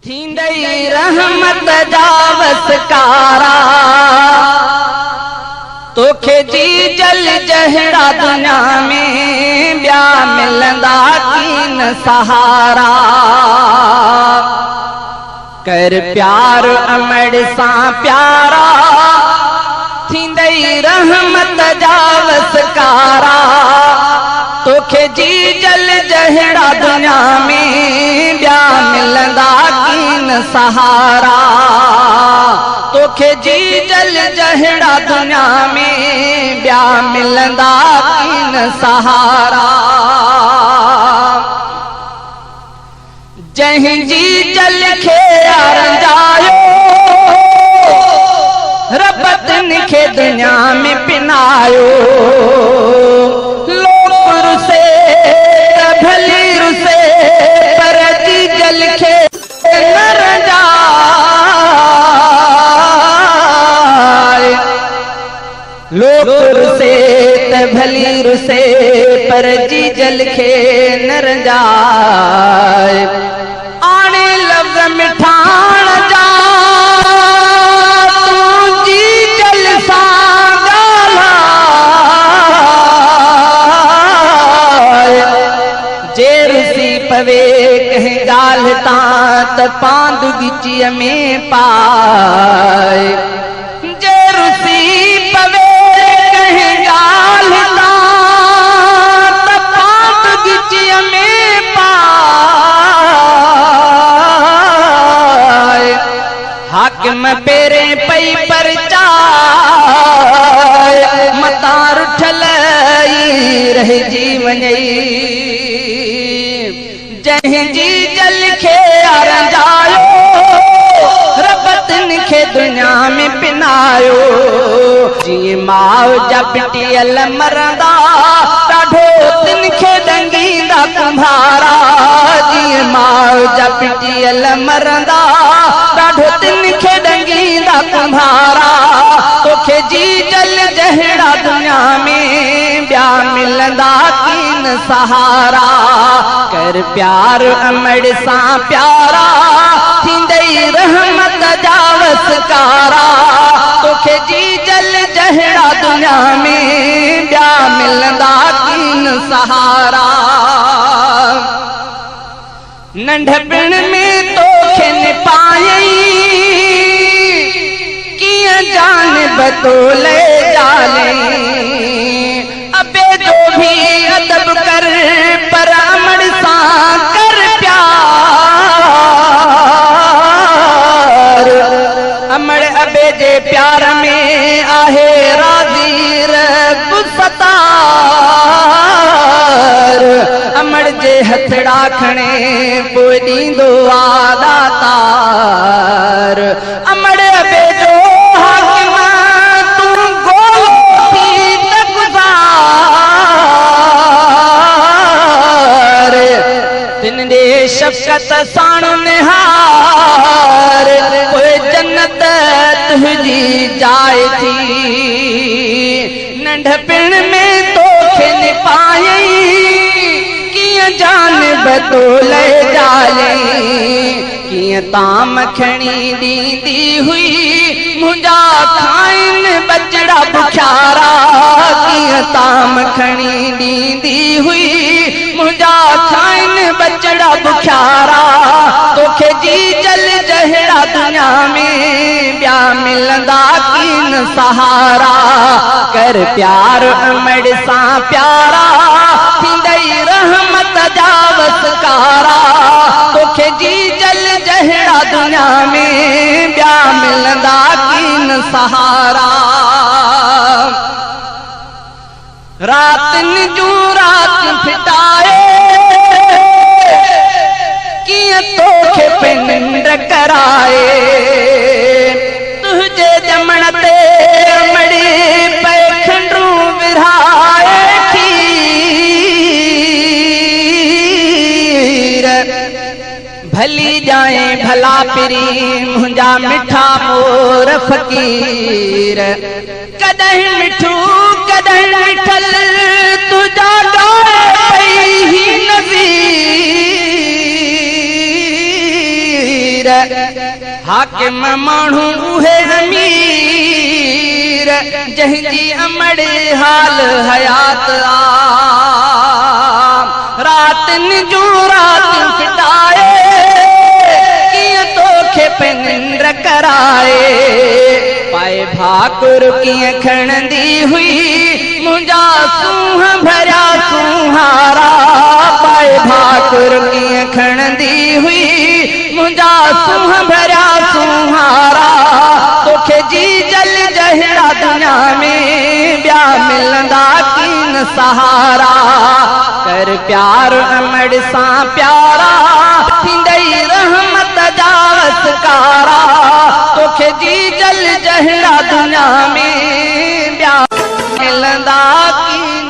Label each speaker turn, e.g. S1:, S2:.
S1: थींदई रहमत जा वसकारा तोखे जी जल जहड़ा दुनिया में ब्या मिलंदा कीन सहारा। कर प्यार अमड़ सा प्यारा थींदई रहमत जा वसकारा तोखे जी जल जहड़ा दुनिया में ब्या मिलंदा कीन सहारा। तोखे जी जल जहड़ा दुनिया में ब्या मिलंदा कीन सहारा। जहीं जी जल खे अरंजायो रबतन खे दुनिया में पिनायो। रुसे भली रुसे पर जी जल खे न रंजाए। लोग रुसे भली रुसे पर जी जल खे न रंजाए। आने लफ्ज़ मिठाण जा तू जी जल सा पवे कहीं गाल तात पांद गिचिय में पाए। जे रुसी पवे कहीं गाल तात पांद गिचिय में पाए। हाकिम पेरे पई पर चाय मतार ठलई रह जीवनई। जहीं जी जल खे अरंजायो रबतन खे दुनिया में पिनायो। जी माउ जा पिटियल मरंदा ॾाढो तिन खे डंगींदा कुम्हारा। जी माउ जा पिटियल मरंदा ॾाढो तिन खे डंगींदा कुम्हारा। तोखे जी जल जहड़ा दुनिया में ब्या मिलंदा कीन सहारा। कर प्यार अमड़ सा प्यारा थींदई रहमत जा वसकारा तोखे जी जल जहड़ा दुनिया में ब्या मिलंदा कीन सहारा। नंढपिण में तोखे निपायई किया जान बतोले जाले। अबे जो भी अदब कर पर अमड़ सा कर प्यार। अमड़ अबे जे प्यार में आहे राज़ी रब सतार। अमड़ जे हथड़ा खणे पोइ ॾींदो आ दातार। अमड़ अबे जो हाकिम तूं गोल थी त गुज़ार। तिन ॾे शफ़क़त साण निहार पोइ जन्नत तुंहिंजी जाइ थी। नंढपिण में तोखे निपायई किया जान बतोले जाले। किया ताम खणी ॾींदी हुई मुंहिंजा खाइन बचड़ा बुखारा। किया ताम खणी ॾींदी हुई मुंहिंजा खाइन बचड़ा बुखारा। तोखे जी जल जहड़ा दुनिया में ब्या मिलंदा कीन सहारा। कर प्यार अमड़ सा प्यारा थींदई रहमत जा वसकारा तोखे जी जल जहड़ा दुनिया में ब्या मिलंदा कीन सहारा। रातन जू रात फिटाए किया तोखे पे निंड कराए। तुझे जमण ते मड़ी पे खंडरू विराए खीर। भली जाए भला पिरी मुंहिंजा मिठा मोर फ़कीर। कॾहिं मिठू कॾहिं मिठल तुझा ॾोए पई ही नज़ीर। हाकिम माण्हू उहे अमीर जंहिंजी अमड़ हाल हयात आ रातनि जूं राति फिटाए कीअं तोखे निंड कराए पाए भाकुर कीअं खणंदी हुई मुंहिंजा सूंह भरिया सुहारा पाए भाकुर कीअं खणंदी हुई मुंहिंजा सूंह भरिया सुहारा तोखे जी जल जहिड़ा दुनिया में ॿिया मिलंदा कीन सहारा कर प्यार अमड़ सां प्यारा थींदई रहमत जा वसकारा तोखे जी जल जहिड़ा दुनिया में ॿिया मिलंदा कीन